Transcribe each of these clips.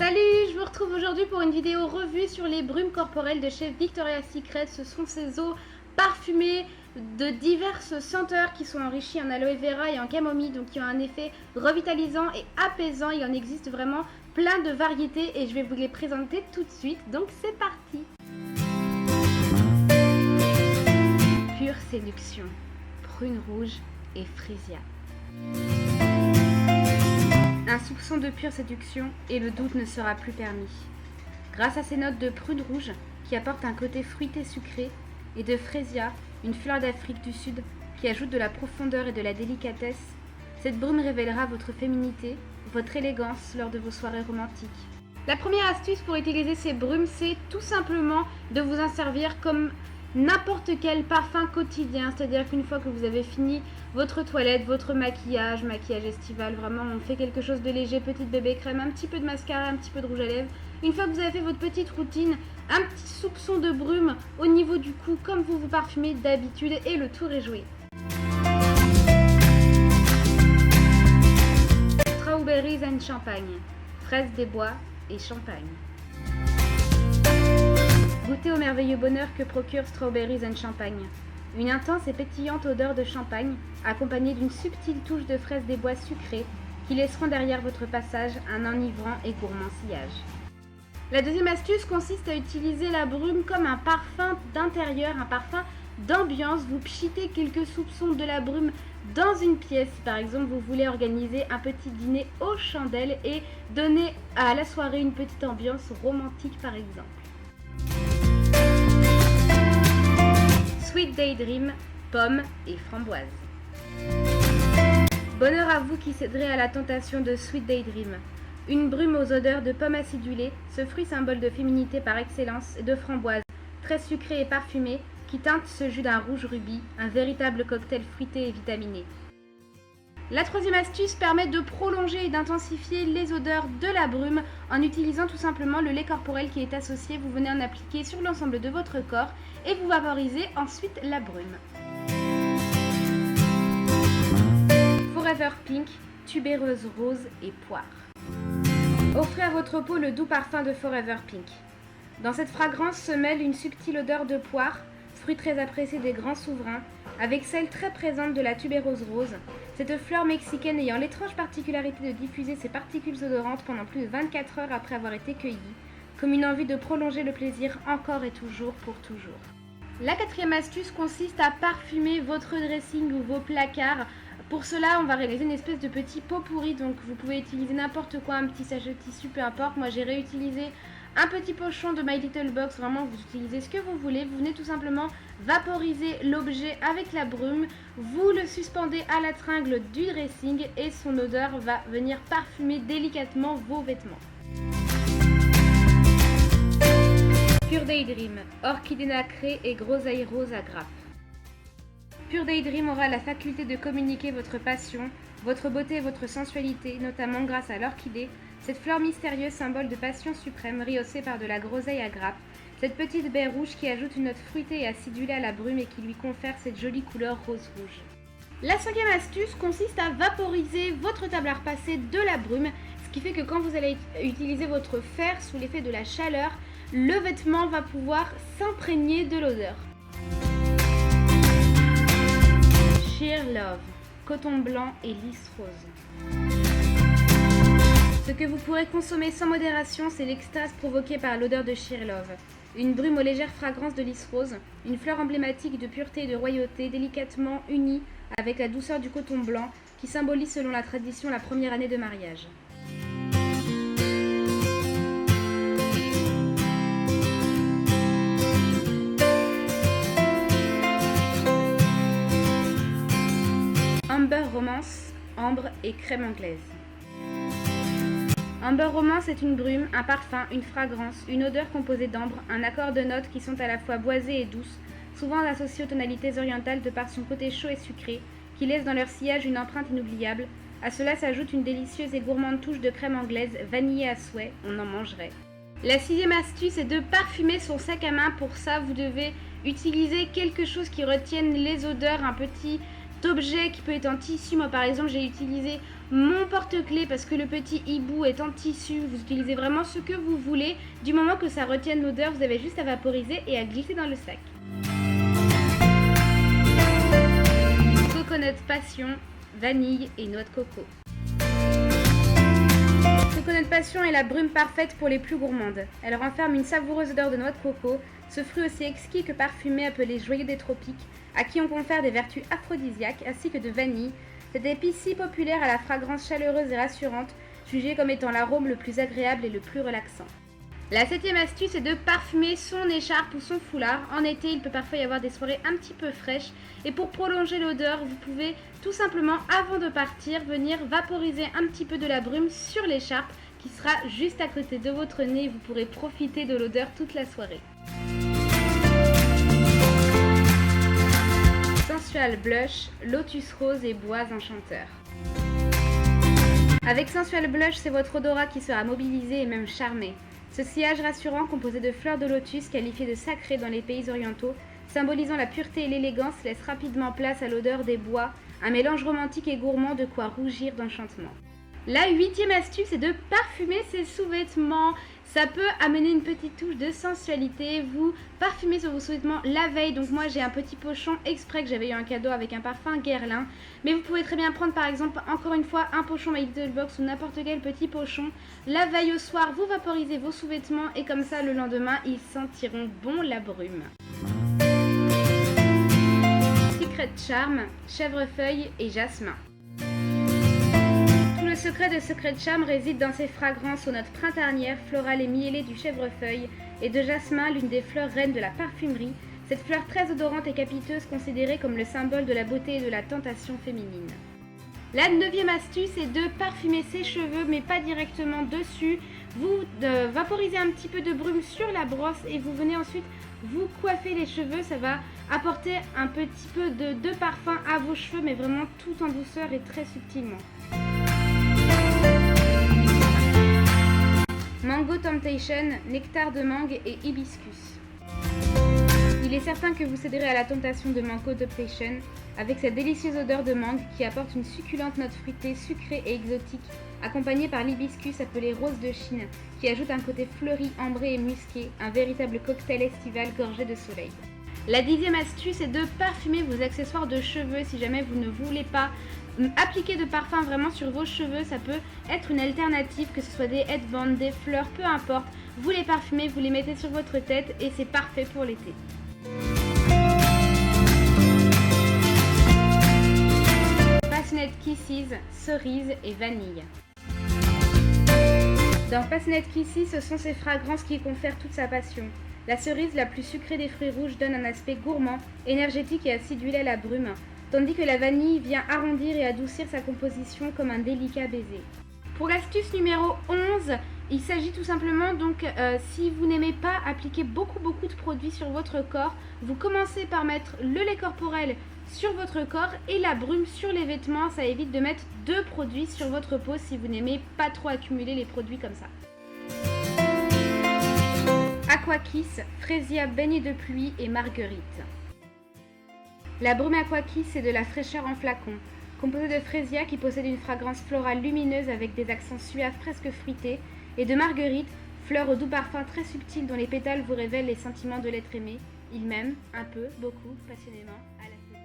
Salut, je vous retrouve aujourd'hui pour une vidéo revue sur les brumes corporelles de chez Victoria's Secret. Ce sont ces eaux parfumées de diverses senteurs qui sont enrichies en aloe vera et en camomille, donc qui ont un effet revitalisant et apaisant. Il en existe vraiment plein de variétés et je vais vous les présenter tout de suite, donc c'est parti. Pure séduction, prune rouge et frésia. Un soupçon de pure séduction et le doute ne sera plus permis. Grâce à ces notes de prune rouge qui apportent un côté fruité sucré et de frésia, une fleur d'Afrique du Sud qui ajoute de la profondeur et de la délicatesse, cette brume révélera votre féminité, votre élégance lors de vos soirées romantiques. La première astuce pour utiliser ces brumes, c'est tout simplement de vous en servir comme n'importe quel parfum quotidien, c'est-à-dire qu'une fois que vous avez fini votre toilette, votre maquillage estival, vraiment on fait quelque chose de léger, petite bébé crème, un petit peu de mascara, un petit peu de rouge à lèvres. Une fois que vous avez fait votre petite routine, un petit soupçon de brume au niveau du cou comme vous vous parfumez d'habitude et le tour est joué. Strawberries and champagne, fraises des bois et champagne. Goûtez au merveilleux bonheur que procure Strawberries and Champagne. Une intense et pétillante odeur de champagne, accompagnée d'une subtile touche de fraises des bois sucrées, qui laisseront derrière votre passage un enivrant et gourmand sillage. La deuxième astuce consiste à utiliser la brume comme un parfum d'intérieur, un parfum d'ambiance. Vous pchitez quelques soupçons de la brume dans une pièce. Par exemple, vous voulez organiser un petit dîner aux chandelles et donner à la soirée une petite ambiance romantique par exemple. Sweet Daydream, pommes et framboises. Bonheur à vous qui céderez à la tentation de Sweet Daydream. Une brume aux odeurs de pommes acidulées, ce fruit symbole de féminité par excellence, et de framboises, très sucré et parfumé, qui teinte ce jus d'un rouge rubis, un véritable cocktail fruité et vitaminé. La troisième astuce permet de prolonger et d'intensifier les odeurs de la brume en utilisant tout simplement le lait corporel qui est associé. Vous venez en appliquer sur l'ensemble de votre corps et vous vaporisez ensuite la brume. Forever Pink, tubéreuse rose et poire. Offrez à votre peau le doux parfum de Forever Pink. Dans cette fragrance se mêle une subtile odeur de poire, fruit très apprécié des grands souverains, avec celle très présente de la tubéreuse rose, cette fleur mexicaine ayant l'étrange particularité de diffuser ses particules odorantes pendant plus de 24 heures après avoir été cueillie, comme une envie de prolonger le plaisir encore et toujours pour toujours. La quatrième astuce consiste à parfumer votre dressing ou vos placards. Pour cela, on va réaliser une espèce de petit pot pourri, donc vous pouvez utiliser n'importe quoi, un petit sachet de tissu, peu importe. Moi j'ai réutilisé un petit pochon de My Little Box, vraiment vous utilisez ce que vous voulez. Vous venez tout simplement vaporiser l'objet avec la brume, vous le suspendez à la tringle du dressing et son odeur va venir parfumer délicatement vos vêtements. Pure Daydream, orchidée nacrée et groseille rose à grappes. Pure Daydream aura la faculté de communiquer votre passion, votre beauté et votre sensualité, notamment grâce à l'orchidée, cette fleur mystérieuse symbole de passion suprême rehaussée par de la groseille à grappes, cette petite baie rouge qui ajoute une note fruitée et acidulée à la brume et qui lui confère cette jolie couleur rose-rouge. La cinquième astuce consiste à vaporiser votre table à repasser de la brume, ce qui fait que quand vous allez utiliser votre fer sous l'effet de la chaleur, le vêtement va pouvoir s'imprégner de l'odeur. Sheer Love, coton blanc et lisse rose. Ce que vous pourrez consommer sans modération, c'est l'extase provoquée par l'odeur de Sheer Love. Une brume aux légères fragrances de lisse rose, une fleur emblématique de pureté et de royauté, délicatement unie avec la douceur du coton blanc qui symbolise selon la tradition la première année de mariage. Amber Romance, ambre et crème anglaise. Amber Romance est une brume, un parfum, une fragrance, une odeur composée d'ambre, un accord de notes qui sont à la fois boisées et douces, souvent associées aux tonalités orientales de par son côté chaud et sucré, qui laissent dans leur sillage une empreinte inoubliable. À cela s'ajoute une délicieuse et gourmande touche de crème anglaise, vanillée à souhait, on en mangerait. La sixième astuce est de parfumer son sac à main. Pour ça, vous devez utiliser quelque chose qui retienne les odeurs, un petit d'objet qui peut être en tissu. Moi par exemple j'ai utilisé mon porte-clés parce que le petit hibou est en tissu. Vous utilisez vraiment ce que vous voulez. Du moment que ça retienne l'odeur, vous avez juste à vaporiser et à glisser dans le sac. Coconut Passion, vanille et noix de coco. Coconut Passion est la brume parfaite pour les plus gourmandes. Elle renferme une savoureuse odeur de noix de coco, ce fruit aussi exquis que parfumé appelé joyau des tropiques, à qui on confère des vertus aphrodisiaques, ainsi que de vanille, cette épice si populaire à la fragrance chaleureuse et rassurante, jugée comme étant l'arôme le plus agréable et le plus relaxant. La 7e astuce est de parfumer son écharpe ou son foulard. En été, il peut parfois y avoir des soirées un petit peu fraîches. Et pour prolonger l'odeur, vous pouvez tout simplement, avant de partir, venir vaporiser un petit peu de la brume sur l'écharpe qui sera juste à côté de votre nez. Vous pourrez profiter de l'odeur toute la soirée. Sensual Blush, Lotus Rose et Bois Enchanteur. Avec Sensual Blush, c'est votre odorat qui sera mobilisé et même charmé. Ce sillage rassurant composé de fleurs de lotus qualifiées de sacrées dans les pays orientaux, symbolisant la pureté et l'élégance, laisse rapidement place à l'odeur des bois, un mélange romantique et gourmand de quoi rougir d'enchantement. La 8e astuce est de parfumer ses sous-vêtements. Ça peut amener une petite touche de sensualité. Vous parfumez sur vos sous-vêtements la veille. Donc moi j'ai un petit pochon exprès que j'avais eu un cadeau avec un parfum Guerlain. Mais vous pouvez très bien prendre par exemple encore une fois un pochon My Little Box ou n'importe quel petit pochon. La veille au soir vous vaporisez vos sous-vêtements et comme ça le lendemain ils sentiront bon la brume. Secret Charm, chèvrefeuille et jasmin. Le secret de Secret Charm réside dans ses fragrances aux notes printanières, florales et miellées du chèvrefeuille et de jasmin, l'une des fleurs reines de la parfumerie, cette fleur très odorante et capiteuse considérée comme le symbole de la beauté et de la tentation féminine. La 9e astuce est de parfumer ses cheveux mais pas directement dessus. Vous vaporisez un petit peu de brume sur la brosse et vous venez ensuite vous coiffer les cheveux. Ça va apporter un petit peu de parfum à vos cheveux mais vraiment tout en douceur et très subtilement. Mango Temptation, nectar de mangue et hibiscus. Il est certain que vous céderez à la tentation de Mango Temptation avec cette délicieuse odeur de mangue qui apporte une succulente note fruitée, sucrée et exotique, accompagnée par l'hibiscus appelé rose de Chine, qui ajoute un côté fleuri, ambré et musqué, un véritable cocktail estival gorgé de soleil. La 10e astuce est de parfumer vos accessoires de cheveux si jamais vous ne voulez pas appliquer de parfum vraiment sur vos cheveux. Ça peut être une alternative, que ce soit des headbands, des fleurs, peu importe. Vous les parfumez, vous les mettez sur votre tête et c'est parfait pour l'été. Passionate Kisses, cerise et vanille. Dans Passionate Kisses, ce sont ces fragrances qui confèrent toute sa passion. La cerise, la plus sucrée des fruits rouges, donne un aspect gourmand, énergétique et acidulé à la brume, tandis que la vanille vient arrondir et adoucir sa composition comme un délicat baiser. Pour l'astuce numéro 11, il s'agit tout simplement donc, si vous n'aimez pas appliquer beaucoup de produits sur votre corps, vous commencez par mettre le lait corporel sur votre corps et la brume sur les vêtements. Ça évite de mettre 2 produits sur votre peau si vous n'aimez pas trop accumuler les produits comme ça. Aqua Kiss, Freesia baignée de pluie et marguerite. La brume Aqua Kiss, c'est de la fraîcheur en flacon, composée de Freesia qui possède une fragrance florale lumineuse avec des accents suaves presque fruités, et de marguerite, fleur au doux parfum très subtil dont les pétales vous révèlent les sentiments de l'être aimé. Il m'aime, un peu, beaucoup, passionnément, à la folie.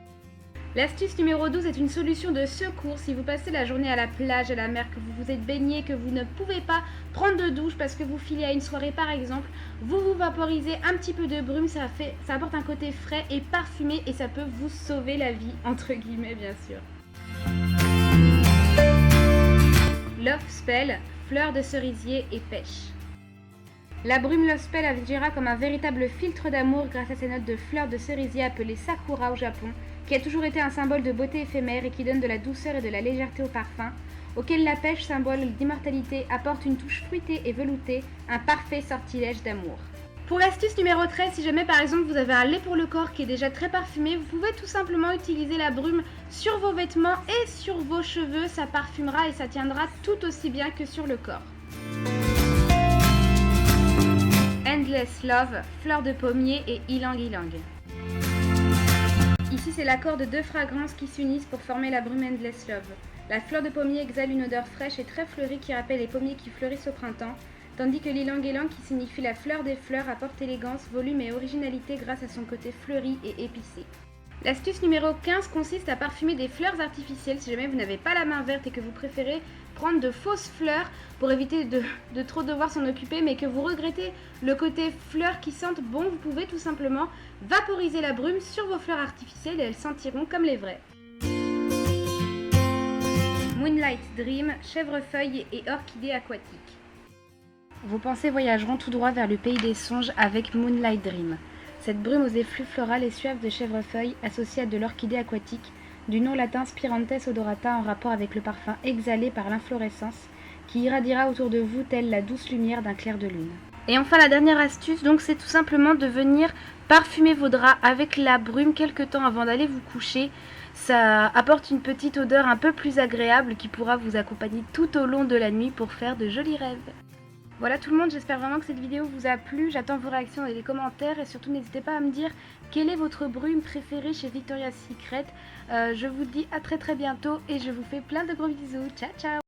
L'astuce numéro 12 est une solution de secours si vous passez la journée à la plage, à la mer, que vous vous êtes baigné, que vous ne pouvez pas prendre de douche parce que vous filez à une soirée par exemple. Vous vous vaporisez un petit peu de brume, ça apporte un côté frais et parfumé et ça peut vous sauver la vie, entre guillemets bien sûr. Love Spell, fleur de cerisier et pêche. La brume Love Spell agira comme un véritable filtre d'amour grâce à ses notes de fleurs de cerisier appelées sakura au Japon, qui a toujours été un symbole de beauté éphémère et qui donne de la douceur et de la légèreté au parfum, auquel la pêche, symbole d'immortalité, apporte une touche fruitée et veloutée, un parfait sortilège d'amour. Pour l'astuce numéro 13, si jamais par exemple vous avez un lait pour le corps qui est déjà très parfumé, vous pouvez tout simplement utiliser la brume sur vos vêtements et sur vos cheveux, ça parfumera et ça tiendra tout aussi bien que sur le corps. Endless Love, fleur de pommier et ylang ylang. Ici, c'est l'accord de deux fragrances qui s'unissent pour former la brume Endless Love. La fleur de pommier exhale une odeur fraîche et très fleurie qui rappelle les pommiers qui fleurissent au printemps, tandis que l'ilang-ilang, qui signifie la fleur des fleurs, apporte élégance, volume et originalité grâce à son côté fleuri et épicé. L'astuce numéro 15 consiste à parfumer des fleurs artificielles si jamais vous n'avez pas la main verte et que vous préférez prendre de fausses fleurs pour éviter de trop devoir s'en occuper, mais que vous regrettez le côté fleurs qui sentent bon, vous pouvez tout simplement vaporiser la brume sur vos fleurs artificielles et elles sentiront comme les vraies. Moonlight Dream, chèvrefeuille et orchidée aquatique. Vos pensées voyageront tout droit vers le pays des songes avec Moonlight Dream. Cette brume aux effluves florales et suaves de chèvrefeuille associée à de l'orchidée aquatique, du nom latin Spirantes odorata en rapport avec le parfum exhalé par l'inflorescence, qui irradiera autour de vous telle la douce lumière d'un clair de lune. Et enfin la dernière astuce, donc, c'est tout simplement de venir parfumer vos draps avec la brume quelque temps avant d'aller vous coucher. Ça apporte une petite odeur un peu plus agréable qui pourra vous accompagner tout au long de la nuit pour faire de jolis rêves. Voilà tout le monde, j'espère vraiment que cette vidéo vous a plu, j'attends vos réactions dans les commentaires et surtout n'hésitez pas à me dire quelle est votre brume préférée chez Victoria's Secret. Je vous dis à très bientôt et je vous fais plein de gros bisous, ciao ciao.